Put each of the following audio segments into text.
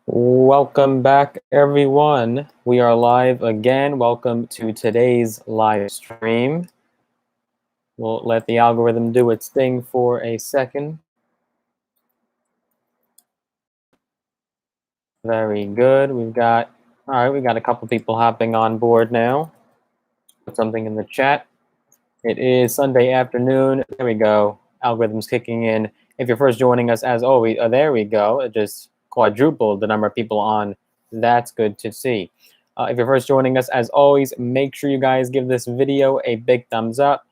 Welcome back, everyone. We are live again. Welcome to today's live stream. We'll let the algorithm do its thing for a second. Very good. All right, we got a couple people hopping on board now. Put something in the chat. It is Sunday afternoon. There we go. Algorithm's kicking in. If you're first joining us, as always, there we go. It just quadrupled the number of people on. That's good to see. If you're first joining us, as always, make sure you guys give this video a big thumbs up.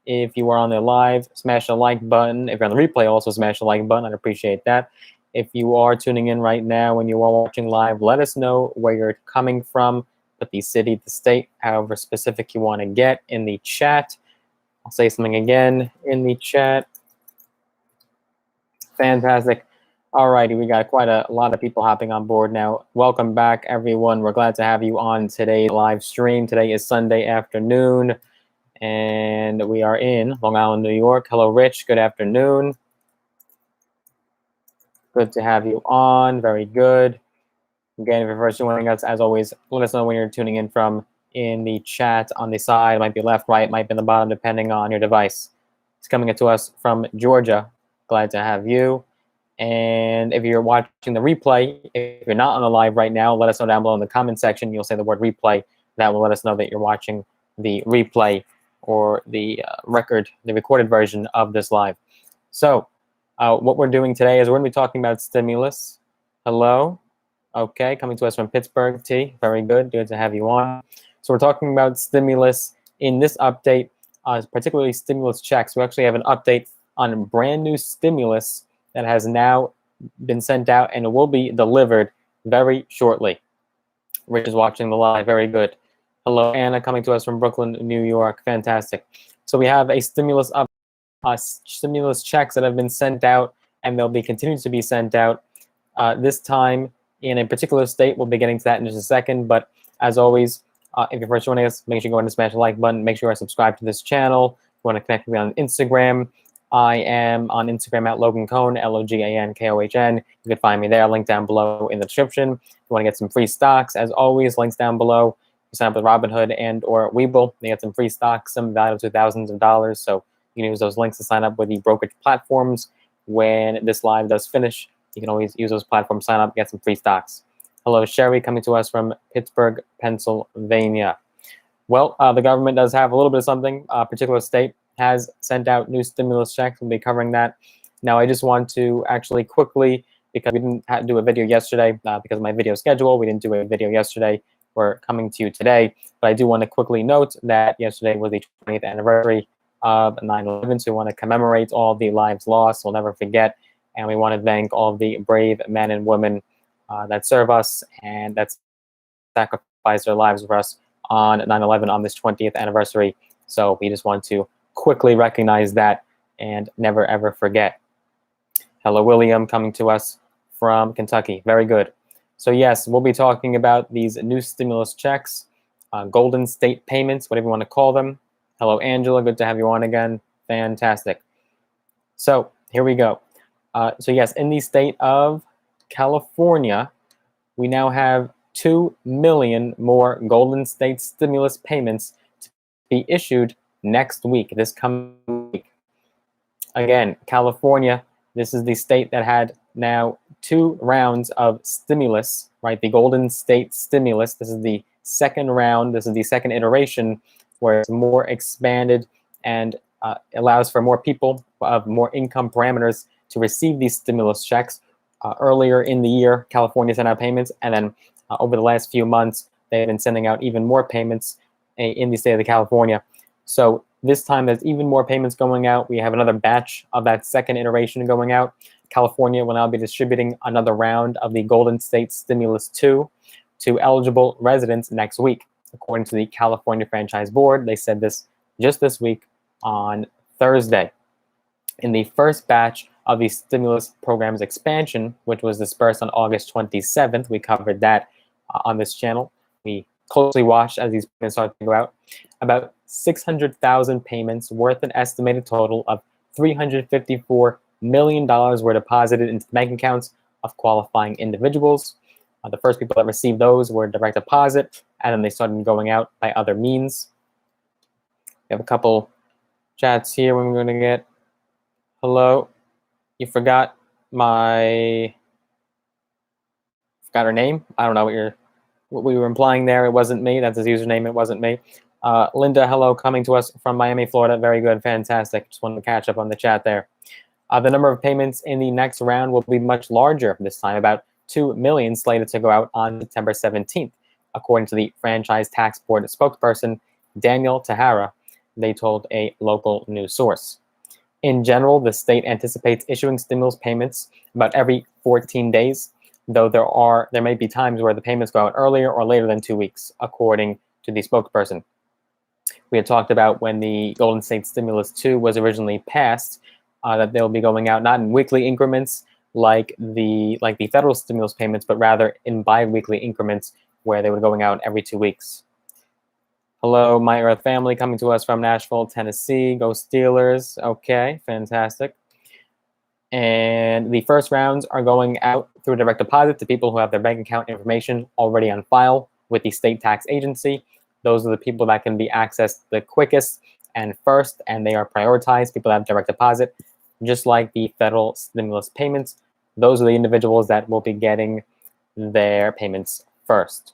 If you are on the live, smash the like button. If you're on the replay, also smash the like button. I'd appreciate that. If you are tuning in right now and you are watching live, let us know where you're coming from. Put the city, the state, however specific you want to get in the chat. I'll say something again in the chat. Fantastic. All righty, we got quite a lot of people hopping on board now. Welcome back, everyone. We're glad to have you on today's live stream. Today is Sunday afternoon, and we are in Long Island, New York. Hello, Rich. Good afternoon. Good to have you on. Very good. Again, if you're first joining us, as always, let us know when you're tuning in from in the chat on the side. It might be left, right, might be in the bottom, depending on your device. It's coming to us from Georgia. Glad to have you. And if you're watching the replay, if you're not on the live right now, let us know down below in the comment section. You'll say the word replay. That will let us know that you're watching the replay or the recorded version of this live. So what we're doing today is we're going to be talking about stimulus. Hello. Okay, coming to us from Pittsburgh, T. Very good. Good to have you on. So we're talking about stimulus in this update, particularly stimulus checks. We actually have an update on a brand new stimulus that has now been sent out and it will be delivered very shortly. Rich is watching the live. Very good. Hello, Anna, coming to us from Brooklyn, New York. Fantastic. So we have a stimulus stimulus checks that have been sent out, and they'll be continuing to be sent out. This time in a particular state. We'll be getting to that in just a second. But as always, if you're first joining us, make sure you go ahead and smash the like button. Make sure you are subscribed to this channel. If you want to connect with me on Instagram, I am on Instagram at Logan Cohn, LOGANKOHN. You can find me there, link down below in the description. If you want to get some free stocks, as always, links down below. You sign up with Robinhood and or Webull, you get some free stocks, some valued to thousands of dollars. So you can use those links to sign up with the brokerage platforms. When this live does finish, you can always use those platforms, sign up, get some free stocks. Hello, Sherry, coming to us from Pittsburgh, Pennsylvania. Well, the government does have a little bit of something. A particular state has sent out new stimulus checks. We'll be covering that. Now, I just want to actually quickly, because we didn't do a video yesterday, because of my video schedule, we didn't do a video yesterday. We're coming to you today. But I do want to quickly note that yesterday was the 20th anniversary of 9/11, so we want to commemorate all the lives lost. We'll never forget. And we want to thank all the brave men and women that serve us and that sacrifice their lives for us on 9/11 on this 20th anniversary. So we just want to quickly recognize that and never ever forget. Hello, William, coming to us from Kentucky. Very good. So yes, we'll be talking about these new stimulus checks, golden state payments, whatever you want to call them. Hello, Angela. Good to have you on again. Fantastic. So here we go. So yes, in the state of California, we now have 2 million more Golden State stimulus payments to be issued next week, this coming week. Again, California, this is the state that had now 2 rounds of stimulus, right? The Golden State stimulus. This is the second round. This is the second iteration where it's more expanded and allows for more people of more income parameters to receive these stimulus checks. Earlier in the year, California sent out payments, and then over the last few months, they've been sending out even more payments in the state of California. So this time, there's even more payments going out. We have another batch of that second iteration going out. California will now be distributing another round of the Golden State Stimulus 2 to eligible residents next week, according to the California Franchise Board. They said this just this week on Thursday. In the first batch of the stimulus program's expansion, which was dispersed on August 27th, we covered that on this channel. We closely watched as these payments started to go out. About 600,000 payments worth an estimated total of $354 million were deposited into bank accounts of qualifying individuals. The first people that received those were direct deposit, and then they started going out by other means. We have a couple chats here we're going to get. Hello, you forgot her name. I don't know what we were implying there. It wasn't me. That's his username. It wasn't me. Linda, hello, coming to us from Miami, Florida. Very good, fantastic. Just wanted to catch up on the chat there. The number of payments in the next round will be much larger this time, about 2 million slated to go out on September 17th, according to the Franchise Tax Board spokesperson, Daniel Tahara. They told a local news source. In general, the state anticipates issuing stimulus payments about every 14 days, though there may be times where the payments go out earlier or later than 2 weeks, according to the spokesperson. We had talked about when the Golden State Stimulus 2 was originally passed, that they'll be going out not in weekly increments like the federal stimulus payments, but rather in bi-weekly increments where they were going out every 2 weeks. Hello, My Earth family, coming to us from Nashville, Tennessee. Go Steelers. Okay, fantastic. And the first rounds are going out through direct deposit to people who have their bank account information already on file with the state tax agency. Those are the people that can be accessed the quickest and first, and they are prioritized. People that have direct deposit, just like the federal stimulus payments. Those are the individuals that will be getting their payments first.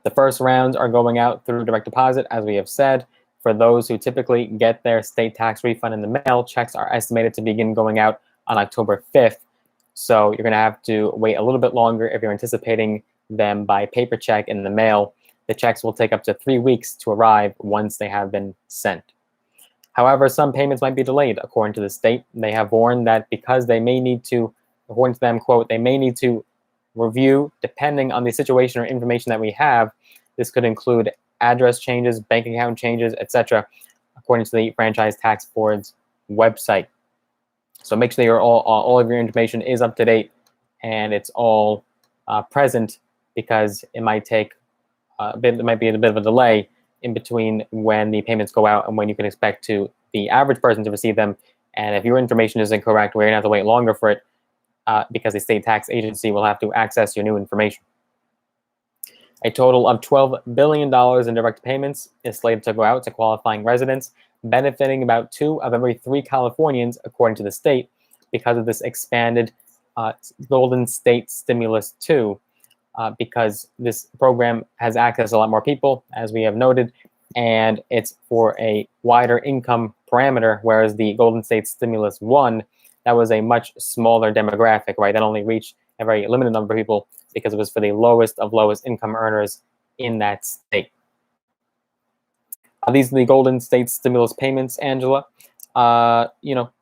The first rounds are going out through direct deposit, as we have said. For those who typically get their state tax refund in the mail, checks are estimated to begin going out on October 5th. So you're going to have to wait a little bit longer if you're anticipating them by paper check in the mail. The checks will take up to 3 weeks to arrive once they have been sent. However, some payments might be delayed, according to the state. They have warned that because they may need to, according to them, quote, they may need to review depending on the situation or information that we have. This could include address changes, bank account changes, etc., according to the Franchise Tax Board's website. So make sure that all of your information is up to date and it's all present, because it might take there might be a bit of a delay in between when the payments go out and when you can expect the average person to receive them. And if your information is incorrect, we're going to have to wait longer for it because the state tax agency will have to access your new information. A total of $12 billion in direct payments is slated to go out to qualifying residents, benefiting about 2 of every 3 Californians, according to the state, because of this expanded Golden State Stimulus 2, because this program has access to a lot more people, as we have noted, and it's for a wider income parameter, whereas the Golden State Stimulus 1, that was a much smaller demographic, right? That only reached a very limited number of people because it was for the lowest of lowest income earners in that state. These are the Golden State Stimulus payments, Angela.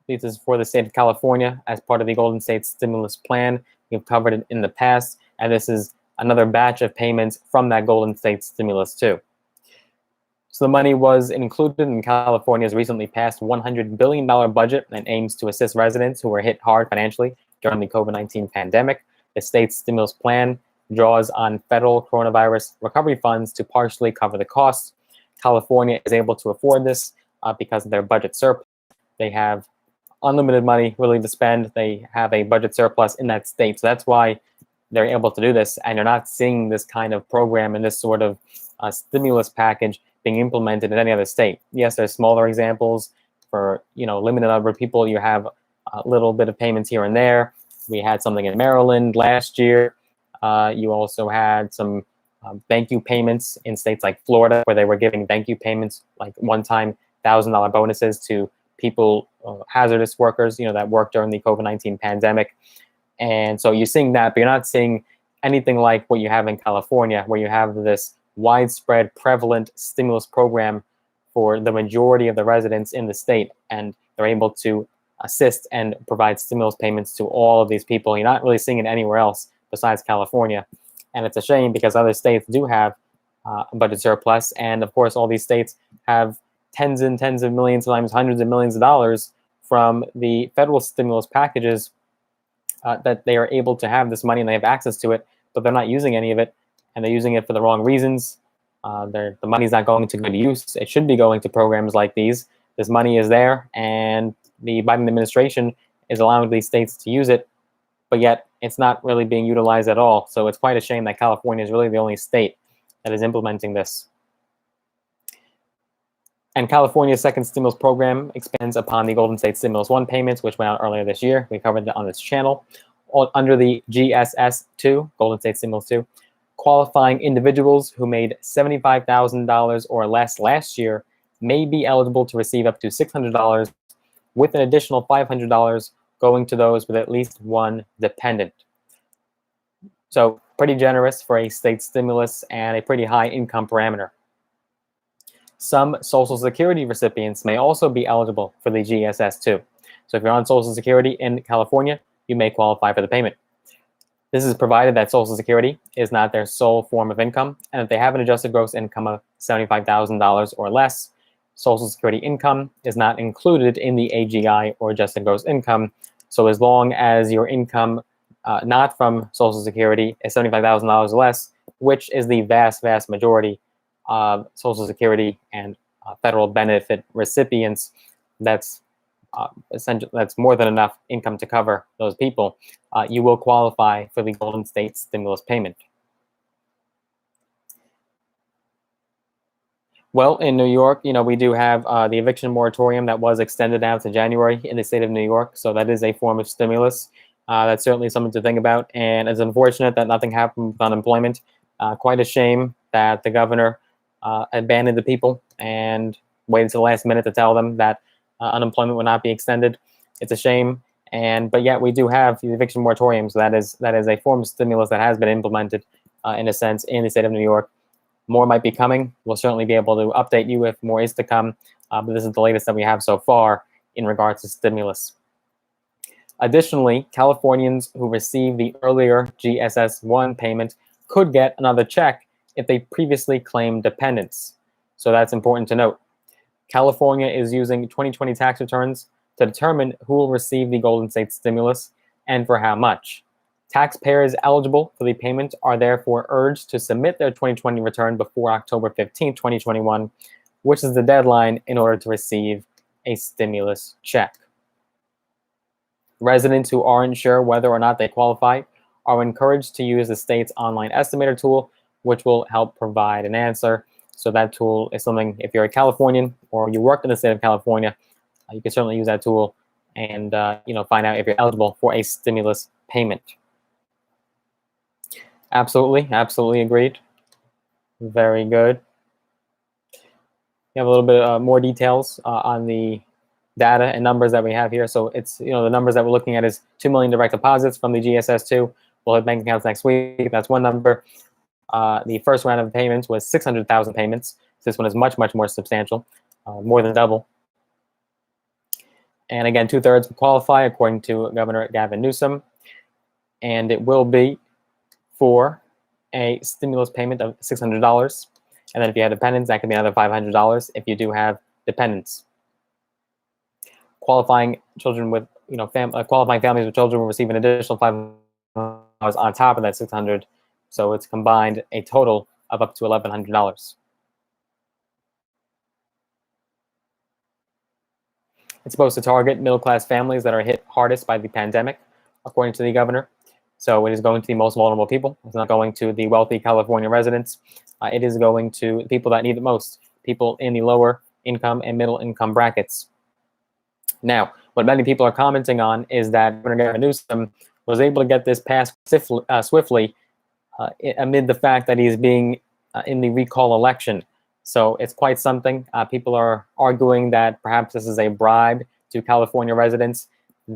This is for the state of California as part of the Golden State Stimulus plan. We've covered it in the past, and this is another batch of payments from that Golden State Stimulus too. So the money was included in California's recently passed $100 billion budget and aims to assist residents who were hit hard financially during the COVID-19 pandemic. The state's stimulus plan draws on federal coronavirus recovery funds to partially cover the costs. California is able to afford this because of their budget surplus. They have unlimited money really to spend. They have a budget surplus in that state. So that's why they're able to do this. And you're not seeing this kind of program and this sort of stimulus package being implemented in any other state. Yes, there's smaller examples for limited number of people. You have a little bit of payments here and there. We had something in Maryland last year. You also had some thank you payments in states like Florida, where they were giving thank you payments, like one-time $1,000 bonuses to people, hazardous workers, that worked during the COVID-19 pandemic. And so you're seeing that, but you're not seeing anything like what you have in California, where you have this widespread, prevalent stimulus program for the majority of the residents in the state, and they're able to assist and provide stimulus payments to all of these people. You're not really seeing it anywhere else besides California. And it's a shame because other states do have a budget surplus. And of course, all these states have tens and tens of millions, sometimes hundreds of millions of dollars from the federal stimulus packages that they are able to have this money and they have access to it, but they're not using any of it, and they're using it for the wrong reasons. The money's not going to good use. It should be going to programs like these. This money is there, and the Biden administration is allowing these states to use it, but yet it's not really being utilized at all. So it's quite a shame that California is really the only state that is implementing this. And California's second stimulus program expands upon the Golden State Stimulus 1 payments, which went out earlier this year. We covered that on this channel. Under the GSS2, Golden State Stimulus 2, qualifying individuals who made $75,000 or less last year may be eligible to receive up to $600, with an additional $500 going to those with at least one dependent. So pretty generous for a state stimulus and a pretty high income parameter. Some Social Security recipients may also be eligible for the GSS2. So if you're on Social Security in California, you may qualify for the payment. This is provided that Social Security is not their sole form of income, and if they have an adjusted gross income of $75,000 or less, Social Security income is not included in the AGI or adjusted gross income. So as long as your income not from Social Security is $75,000 or less, which is the vast majority of Social Security and federal benefit recipients, that's essentially, that's more than enough income to cover those people. You will qualify for the Golden State Stimulus payment. Well, in New York, we do have the eviction moratorium that was extended out to January in the state of New York. So that is a form of stimulus. That's certainly something to think about. And it's unfortunate that nothing happened with unemployment. Quite a shame that the governor abandoned the people and waited to the last minute to tell them that unemployment would not be extended. It's a shame. But yet we do have the eviction moratorium. So that is a form of stimulus that has been implemented in a sense in the state of New York. More might be coming. We'll certainly be able to update you if more is to come. But this is the latest that we have so far in regards to stimulus. Additionally, Californians who receive the earlier GSS1 payment could get another check if they previously claimed dependents. So that's important to note. California is using 2020 tax returns to determine who will receive the Golden State stimulus and for how much. Taxpayers eligible for the payment are therefore urged to submit their 2020 return before October 15, 2021, which is the deadline in order to receive a stimulus check. Residents who aren't sure whether or not they qualify are encouraged to use the state's online estimator tool, which will help provide an answer. So that tool is something, if you're a Californian or you work in the state of California, you can certainly use that tool and find out if you're eligible for a stimulus payment. Absolutely agreed. Very good. We have a little bit more details on the data and numbers that we have here. So it's, the numbers that we're looking at is 2 million direct deposits from the GSS2. We'll have bank accounts next week. That's one number. The first round of payments was 600,000 payments. This one is much more substantial, more than double. And again, 2/3 will qualify according to Governor Gavin Newsom. And it will be for a stimulus payment of $600. And then if you have dependents, that could be another $500 if you do have dependents. Qualifying children with, qualifying families with children will receive an additional $500 on top of that $600. So it's combined a total of up to $1,100. It's supposed to target middle-class families that are hit hardest by the pandemic, according to the governor. So it is going to the most vulnerable people. It's not going to the wealthy California residents. It is going to people that need it most, people in the lower income and middle income brackets. Now, what many people are commenting on is that Governor Gavin Newsom was able to get this passed swiftly amid the fact that he's being in the recall election. So it's quite something. People are arguing that perhaps this is a bribe to California residents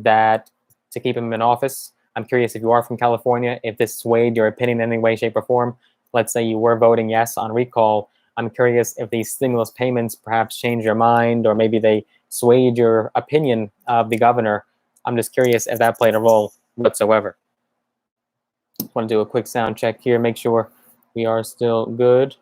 to keep him in office. I'm curious if you are from California, if this swayed your opinion in any way, shape, or form. Let's say you were voting yes on recall. I'm curious if these stimulus payments perhaps changed your mind, or maybe they swayed your opinion of the governor. I'm just curious if that played a role whatsoever. Just want to do a quick sound check here, make sure we are still good.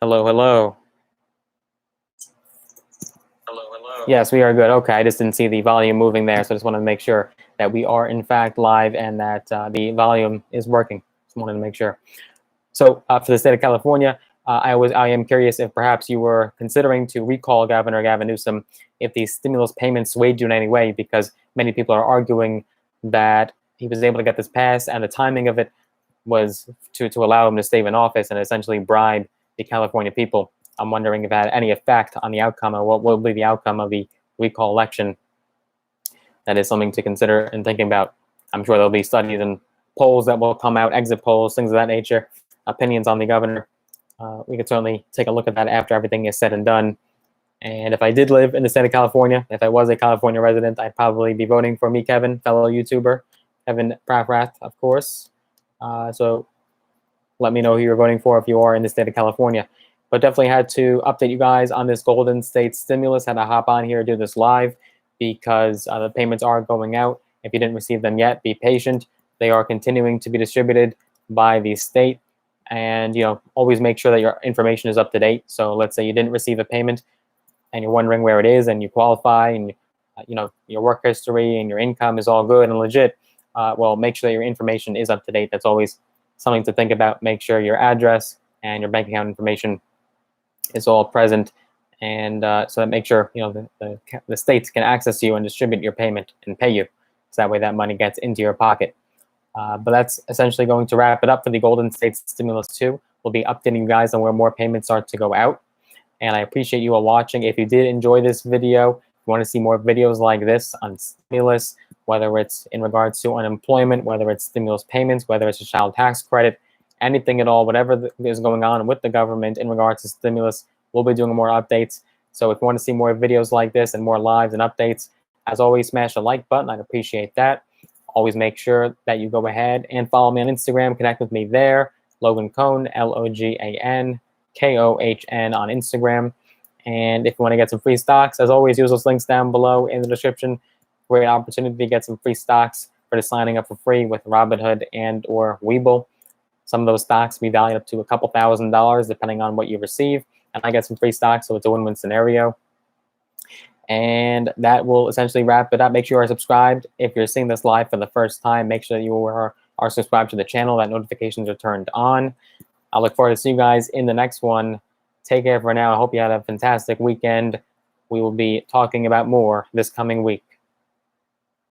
Hello. Hello, hello. Yes, we are good. Okay, I just didn't see the volume moving there, so I just wanted to make sure that we are in fact live and that the volume is working. Just wanted to make sure. So for the state of California, I am curious if perhaps you were considering to recall Governor Gavin Newsom if these stimulus payments swayed you in any way, because many people are arguing that he was able to get this passed and the timing of it was to allow him to stay in office and essentially bribe the California people. I'm wondering if it had any effect on the outcome, or what will be the outcome of the recall election. That is something to consider and thinking about. I'm sure there'll be studies and polls that will come out, exit polls, things of that nature, opinions on the governor. We could certainly take a look at that after everything is said and done. And if I did live in the state of California, if I was a California resident, I'd probably be voting for me, Kevin, fellow YouTuber, Kevin Praffrath, of course. So let me know who you're voting for if you are in the state of California. But definitely had to update you guys on this Golden State stimulus. Had to hop on here, do this live, because the payments are going out. If you didn't receive them yet, be patient. They are continuing to be distributed by the state. And always make sure that your information is up to date. So let's say you didn't receive a payment and you're wondering where it is and you qualify, and your work history and your income is all good and legit. Well, make sure that your information is up to date. That's always something to think about. Make sure your address and your bank account information is all present, and so that make sure the states can access you and distribute your payment and pay you, so that way that money gets into your pocket. But that's essentially going to wrap it up for the Golden State Stimulus 2. We'll be updating you guys on where more payments start to go out. And I appreciate you all watching. If you did enjoy this video, if you want to see more videos like this on stimulus, whether it's in regards to unemployment, whether it's stimulus payments, whether it's a child tax credit, anything at all, whatever is going on with the government in regards to stimulus, we'll be doing more updates. So if you want to see more videos like this and more lives and updates, as always, smash the like button. I'd appreciate that. Always make sure that you go ahead and follow me on Instagram. Connect with me there. Logan Cohn, LOGANKOHN on Instagram. And if you want to get some free stocks, as always, use those links down below in the description. Great opportunity to get some free stocks for just signing up for free with Robinhood and or Webull. Some of those stocks be valued up to a couple $1,000s depending on what you receive. And I get some free stocks, so it's a win-win scenario. And that will essentially wrap it up. Make sure you are subscribed. If you're seeing this live for the first time, make sure you are subscribed to the channel, that notifications are turned on. I look forward to seeing you guys in the next one. Take care for now. I hope you had a fantastic weekend. We will be talking about more this coming week.